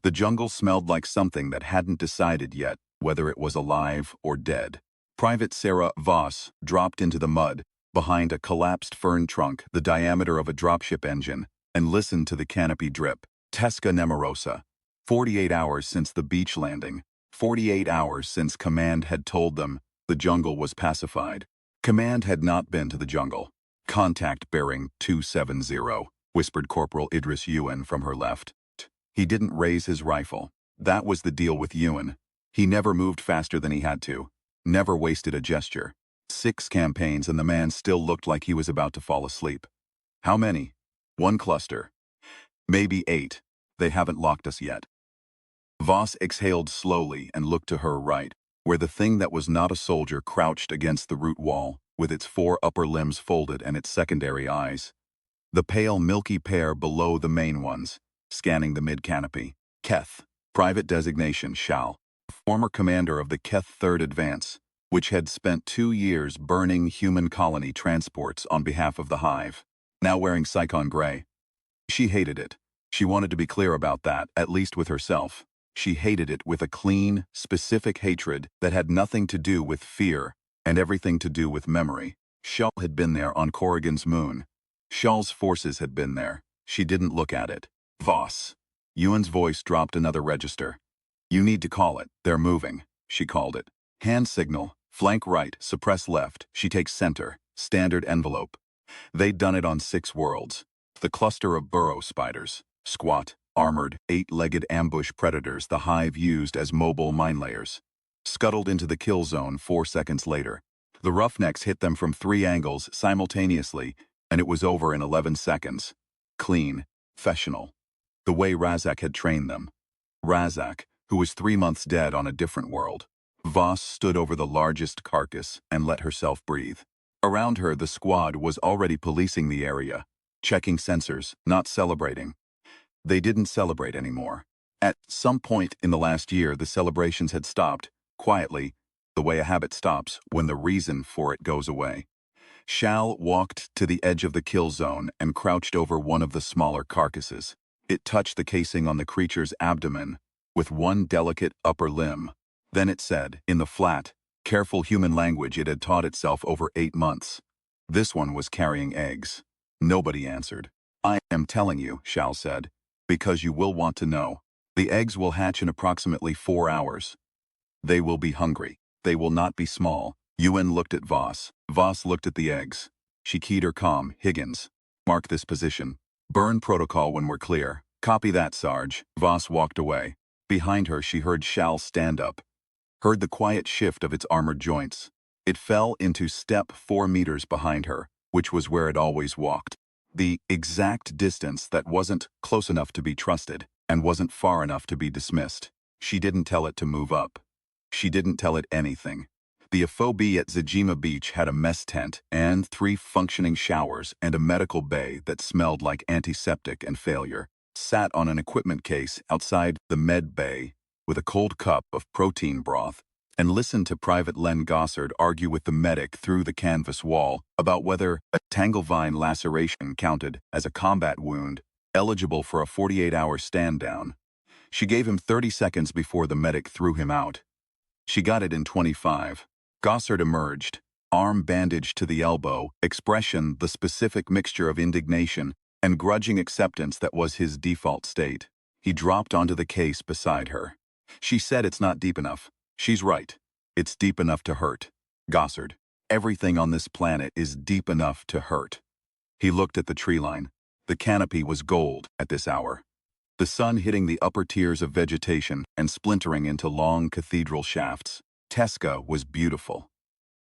The jungle smelled like something that hadn't decided yet whether it was alive or dead. Private Sarah Voss dropped into the mud behind a collapsed fern trunk the diameter of a dropship engine and listened to the canopy drip. Tesca Nemorosa. 48 hours since the beach landing. 48 hours since Command had told them the jungle was pacified. Command had not been to the jungle. Contact bearing 270, whispered Corporal Idris Ewan from her left. He didn't raise his rifle. That was the deal with Ewan. He never moved faster than he had to. Never wasted a gesture. 6 campaigns and the man still looked like he was about to fall asleep. How many? 1 cluster. Maybe 8. They haven't locked us yet. Voss exhaled slowly and looked to her right, where the thing that was not a soldier crouched against the root wall, with its 4 upper limbs folded and its secondary eyes. The pale milky pair below the main ones, scanning the mid-canopy. Keth, private designation Shal, former commander of the Keth 3rd Advance, which had spent 2 years burning human colony transports on behalf of the Hive, now wearing Psychon Gray. She hated it. She wanted to be clear about that, at least with herself. She hated it with a clean, specific hatred that had nothing to do with fear and everything to do with memory. Shal had been there on Corrigan's moon. Shal's forces had been there. She didn't look at it. Voss. Ewan's voice dropped another register. You need to call it. They're moving. She called it. Hand signal. Flank right, suppress left. She takes center. Standard envelope. They'd done it on 6 worlds. The cluster of burrow spiders. Squat, armored, 8-legged ambush predators the Hive used as mobile mine layers. Scuttled into the kill zone 4 seconds later. The Roughnecks hit them from 3 angles simultaneously, and it was over in 11 seconds. Clean. Professional. The way Razak had trained them. Razak, who was 3 months dead on a different world. Voss stood over the largest carcass and let herself breathe. Around her, the squad was already policing the area, checking sensors, not celebrating. They didn't celebrate anymore. At some point in the last year, the celebrations had stopped, quietly, the way a habit stops when the reason for it goes away. Shal walked to the edge of the kill zone and crouched over one of the smaller carcasses. It touched the casing on the creature's abdomen with one delicate upper limb. Then it said, in the flat, careful human language it had taught itself over 8 months. This one was carrying eggs. Nobody answered. I am telling you, Shal said, because you will want to know. The eggs will hatch in approximately 4 hours. They will be hungry. They will not be small. Ewan looked at Voss. Voss looked at the eggs. She keyed her comm. Higgins. Mark this position. Burn protocol when we're clear. Copy that, Sarge. Voss walked away. Behind her she heard Shal stand up. Heard the quiet shift of its armored joints. It fell into step 4 meters behind her, which was where it always walked. The exact distance that wasn't close enough to be trusted and wasn't far enough to be dismissed. She didn't tell it to move up. She didn't tell it anything. The FOB at Zajima Beach had a mess tent and 3 functioning showers and a medical bay that smelled like antiseptic and failure. Sat on an equipment case outside the med bay with a cold cup of protein broth and listened to Private Len Gossard argue with the medic through the canvas wall about whether a tanglevine laceration counted as a combat wound eligible for a 48-hour stand-down. She gave him 30 seconds before the medic threw him out. She got it in 25. Gossard emerged, arm bandaged to the elbow, expression the specific mixture of indignation and grudging acceptance that was his default state. He dropped onto the case beside her. She said it's not deep enough. She's right. It's deep enough to hurt. Gossard, everything on this planet is deep enough to hurt. He looked at the tree line. The canopy was gold at this hour. The sun hitting the upper tiers of vegetation and splintering into long cathedral shafts. Tesca was beautiful.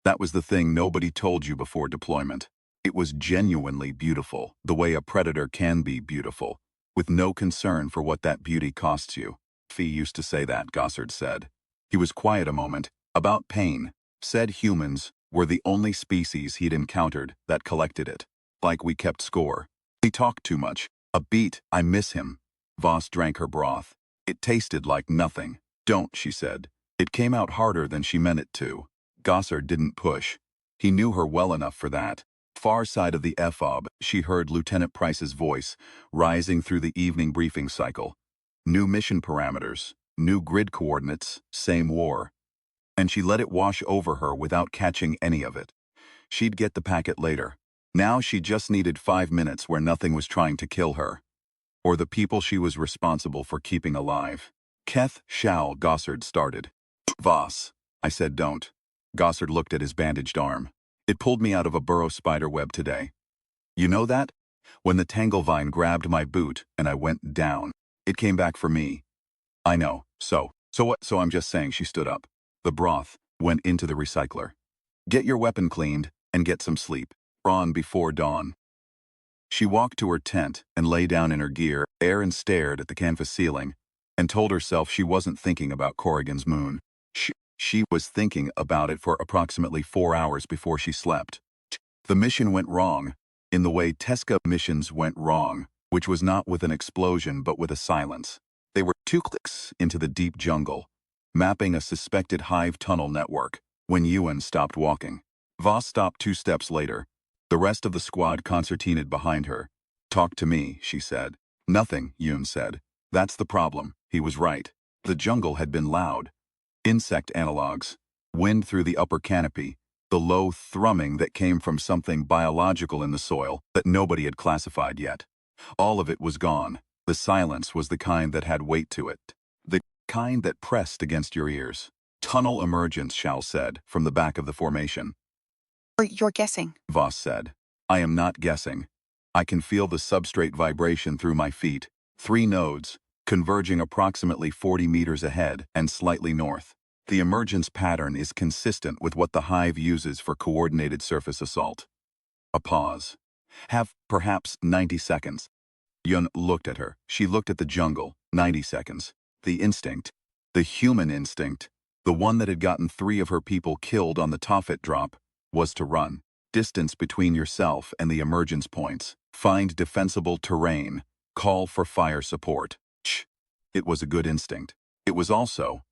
That was the thing nobody told you before deployment. It was genuinely beautiful, the way a predator can be beautiful, with no concern for what that beauty costs you. Fee used to say that, Gossard said. He was quiet a moment. About pain. Said humans were the only species he'd encountered that collected it. Like we kept score. He talked too much. A beat, I miss him. Voss drank her broth. It tasted like nothing. Don't, she said. It came out harder than she meant it to. Gossard didn't push. He knew her well enough for that. Far side of the FOB, she heard Lieutenant Price's voice, rising through the evening briefing cycle. New mission parameters, new grid coordinates, same war. And she let it wash over her without catching any of it. She'd get the packet later. Now she just needed 5 minutes where nothing was trying to kill her, or the people she was responsible for keeping alive. Keth Shal Gossard started. Voss. I said don't. Gossard looked at his bandaged arm. It pulled me out of a burrow spider web today. You know that? When the tangle vine grabbed my boot and I went down, it came back for me. I know. So what? So I'm just saying. She stood up. The broth went into the recycler. Get your weapon cleaned and get some sleep. On before dawn. She walked to her tent and lay down in her gear, and stared at the canvas ceiling, and told herself she wasn't thinking about Corrigan's moon. She was thinking about it for approximately 4 hours before she slept. The mission went wrong, in the way Tesca missions went wrong, which was not with an explosion but with a silence. They were 2 clicks into the deep jungle, mapping a suspected hive tunnel network, when Ewan stopped walking. Voss stopped 2 steps later. The rest of the squad concertinaed behind her. Talk to me, she said. Nothing, Ewan said. That's the problem. He was right. The jungle had been loud. Insect analogs. Wind through the upper canopy. The low thrumming that came from something biological in the soil that nobody had classified yet. All of it was gone. The silence was the kind that had weight to it. The kind that pressed against your ears. Tunnel emergence, Shal said, from the back of the formation. You're guessing, Voss said. I am not guessing. I can feel the substrate vibration through my feet. 3 nodes, converging approximately 40 meters ahead and slightly north. The emergence pattern is consistent with what the hive uses for coordinated surface assault. A pause. Have perhaps 90 seconds. Yun looked at her. She looked at the jungle. 90 seconds. The instinct. The human instinct. The one that had gotten 3 of her people killed on the Tophet drop. Was to run. Distance between yourself and the emergence points. Find defensible terrain. Call for fire support. It was a good instinct. It was also,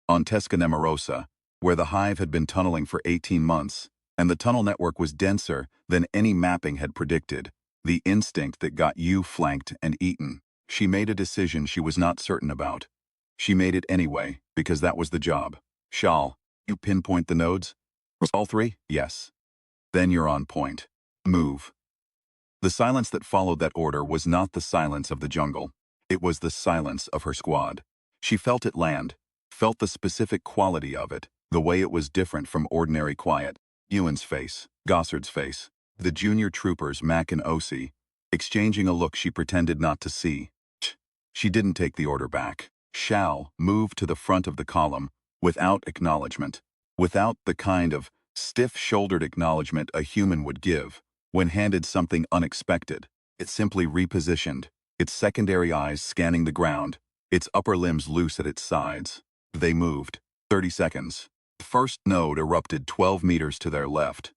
on Tesca Nemorosa, where the hive had been tunneling for 18 months, and the tunnel network was denser than any mapping had predicted, the instinct that got you flanked and eaten. She made a decision she was not certain about. She made it anyway, because that was the job. Shal, you pinpoint the nodes? All 3? Yes. Then you're on point. Move. The silence that followed that order was not the silence of the jungle. It was the silence of her squad. She felt it land, felt the specific quality of it, the way it was different from ordinary quiet. Ewan's face, Gossard's face, the junior troopers, Mac and Osi, exchanging a look she pretended not to see. She didn't take the order back. Shal moved to the front of the column, without acknowledgement. Without the kind of stiff-shouldered acknowledgement a human would give when handed something unexpected. It simply repositioned, its secondary eyes scanning the ground, its upper limbs loose at its sides. They moved. 30 seconds. The first node erupted 12 meters to their left.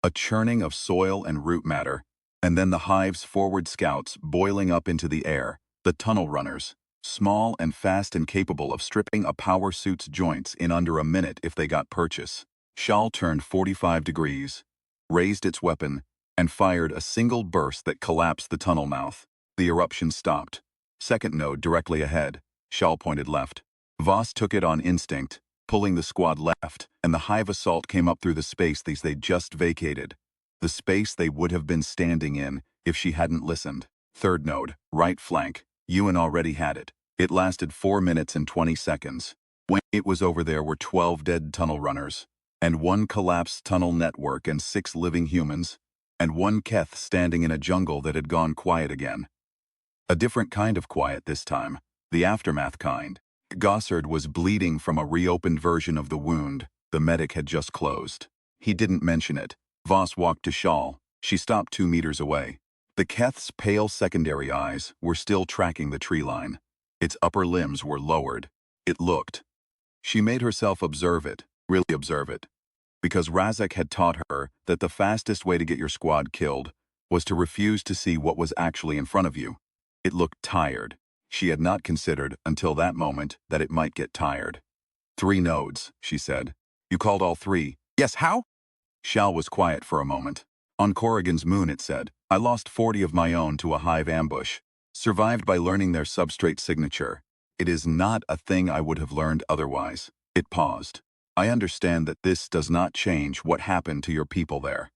A churning of soil and root matter, and then the hive's forward scouts boiling up into the air, the tunnel runners. Small and fast and capable of stripping a power suit's joints in under a minute if they got purchase. Shal turned 45 degrees, raised its weapon, and fired a single burst that collapsed the tunnel mouth. The eruption stopped. Second node directly ahead. Shal pointed left. Voss took it on instinct, pulling the squad left, and the hive assault came up through the space they'd just vacated. The space they would have been standing in if she hadn't listened. Third node, right flank. Ewan already had it. It lasted 4 minutes and 20 seconds. When it was over, there were 12 dead tunnel runners, and 1 collapsed tunnel network and 6 living humans, and 1 Keth standing in a jungle that had gone quiet again. A different kind of quiet this time, the aftermath kind. Gossard was bleeding from a reopened version of the wound the medic had just closed. He didn't mention it. Voss walked to Shal. She stopped 2 meters away. The Keth's pale secondary eyes were still tracking the tree line. Its upper limbs were lowered. It looked. She made herself observe it, really observe it. Because Razak had taught her that the fastest way to get your squad killed was to refuse to see what was actually in front of you. It looked tired. She had not considered until that moment that it might get tired. 3 nodes, she said. You called all 3. Yes, how? Shal was quiet for a moment. On Corrigan's moon, it said. I lost 40 of my own to a hive ambush. Survived by learning their substrate signature. It is not a thing I would have learned otherwise. It paused. I understand that this does not change what happened to your people there.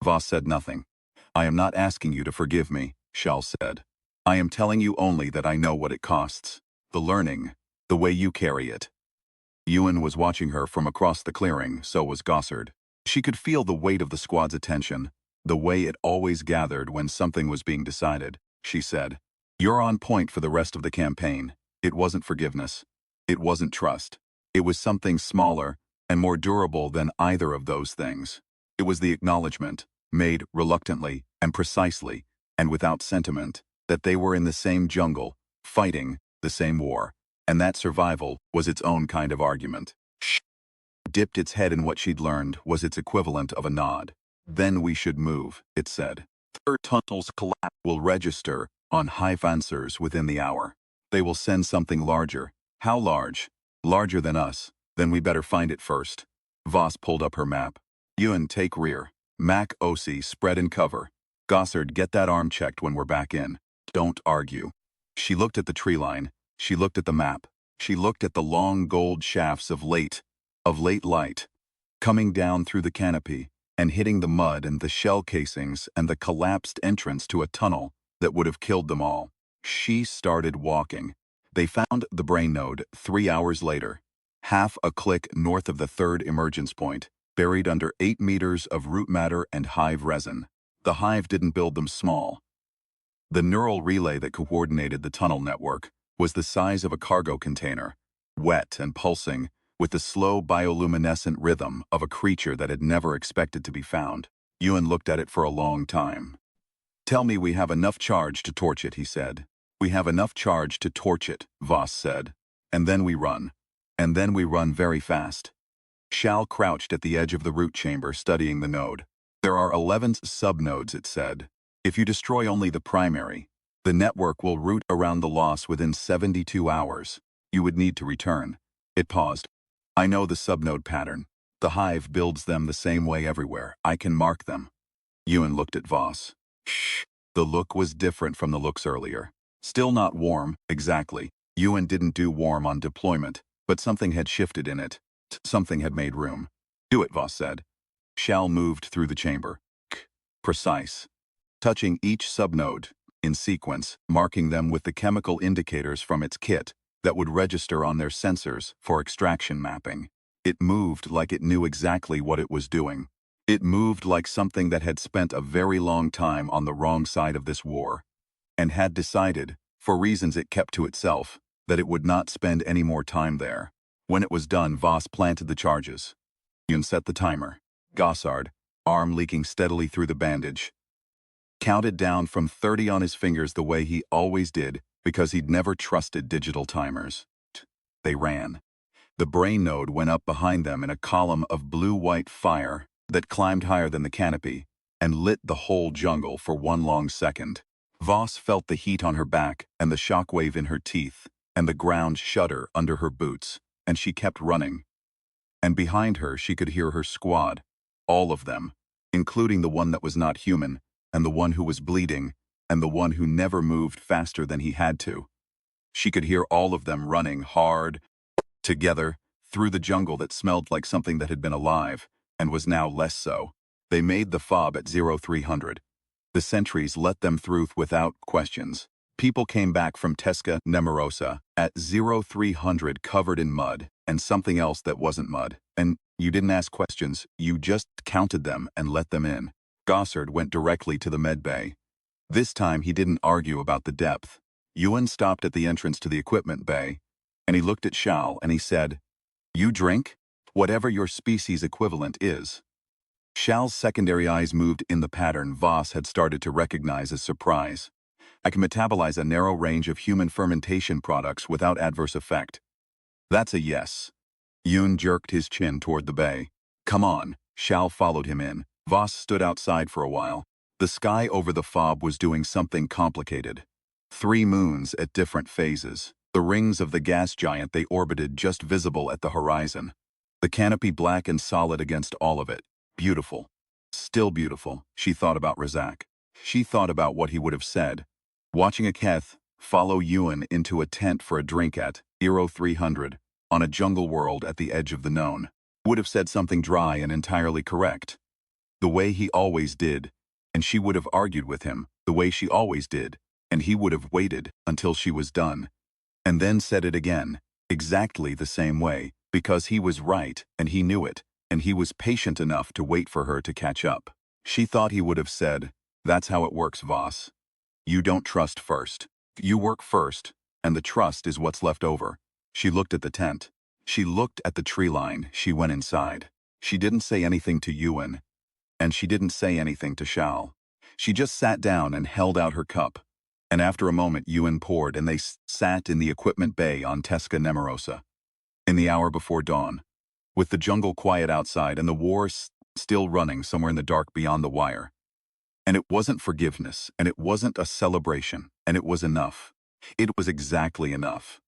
Voss said nothing. I am not asking you to forgive me, Shal said. I am telling you only that I know what it costs. The learning, the way you carry it. Ewan was watching her from across the clearing, so was Gossard. She could feel the weight of the squad's attention, the way it always gathered when something was being decided. She said, "You're on point for the rest of the campaign." It wasn't forgiveness. It wasn't trust. It was something smaller and more durable than either of those things. It was the acknowledgement, made reluctantly and precisely, and without sentiment, that they were in the same jungle, fighting the same war, and that survival was its own kind of argument. Shh. Dipped its head in what she'd learned was its equivalent of a nod. Then we should move, it said. Third tunnel's collapse will register on hive answers within the hour. They will send something larger. How large? Larger than us. Then we better find it first. Voss pulled up her map. Ewan, take rear. Mac, Osi, spread and cover. Gossard, get that arm checked when we're back in. Don't argue. She looked at the tree line. She looked at the map. She looked at the long gold shafts of late light, coming down through the canopy and hitting the mud and the shell casings and the collapsed entrance to a tunnel that would have killed them all. She started walking. They found the brain node 3 hours later, half a click north of the third emergence point, buried under 8 meters of root matter and hive resin. The hive didn't build them small. The neural relay that coordinated the tunnel network was the size of a cargo container, wet and pulsing, with the slow bioluminescent rhythm of a creature that had never expected to be found. Ewan looked at it for a long time. Tell me we have enough charge to torch it, he said. We have enough charge to torch it, Voss said. And then we run. And then we run very fast. Shal crouched at the edge of the root chamber, studying the node. There are 11 subnodes, it said. If you destroy only the primary, the network will root around the loss within 72 hours. You would need to return. It paused. I know the subnode pattern. The hive builds them the same way everywhere. I can mark them. Ewan looked at Voss. Shh. The look was different from the looks earlier. Still not warm, exactly. Ewan didn't do warm on deployment, but something had shifted in it. Something had made room. Do it, Voss said. Shal moved through the chamber. Precise. Touching each subnode, in sequence, marking them with the chemical indicators from its kit that would register on their sensors for extraction mapping. It moved like it knew exactly what it was doing. It moved like something that had spent a very long time on the wrong side of this war, and had decided, for reasons it kept to itself, that it would not spend any more time there. When it was done, Voss planted the charges. Ewan set the timer. Gossard, arm leaking steadily through the bandage, counted down from 30 on his fingers the way he always did because he'd never trusted digital timers. They ran. The brain node went up behind them in a column of blue-white fire that climbed higher than the canopy and lit the whole jungle for one long second. Voss felt the heat on her back and the shockwave in her teeth and the ground shudder under her boots, and she kept running. And behind her she could hear her squad, all of them, including the one that was not human, and the one who was bleeding, and the one who never moved faster than he had to. She could hear all of them running hard, together, through the jungle that smelled like something that had been alive, and was now less so. They made the fob at 0300. The sentries let them through without questions. People came back from Tesca Nemorosa at 0300 covered in mud, and something else that wasn't mud. And you didn't ask questions, you just counted them and let them in. Gossard went directly to the med bay. This time he didn't argue about the depth. Ewan stopped at the entrance to the equipment bay, and he looked at Shal and he said, "You drink? Whatever your species equivalent is." Shal's secondary eyes moved in the pattern Voss had started to recognize as surprise. I can metabolize a narrow range of human fermentation products without adverse effect. That's a yes. Ewan jerked his chin toward the bay. Come on. Shal followed him in. Voss stood outside for a while. The sky over the fob was doing something complicated. 3 moons at different phases. The rings of the gas giant they orbited just visible at the horizon. The canopy black and solid against all of it. Beautiful. Still beautiful. She thought about Razak. She thought about what he would have said. Watching a Keth follow Ewan into a tent for a drink at Euro 300 on a jungle world at the edge of the known would have said something dry and entirely correct, the way he always did, and she would have argued with him the way she always did, and he would have waited until she was done, and then said it again, exactly the same way, because he was right and he knew it, and he was patient enough to wait for her to catch up. She thought he would have said, "That's how it works, Voss. You don't trust first. You work first, and the trust is what's left over." She looked at the tent. She looked at the tree line. She went inside. She didn't say anything to Ewan, and she didn't say anything to Shal. She just sat down and held out her cup. And after a moment, Ewan poured, and they sat in the equipment bay on Tesca Nemorosa. In the hour before dawn, with the jungle quiet outside and the war still running somewhere in the dark beyond the wire. And it wasn't forgiveness, and it wasn't a celebration, and it was enough. It was exactly enough.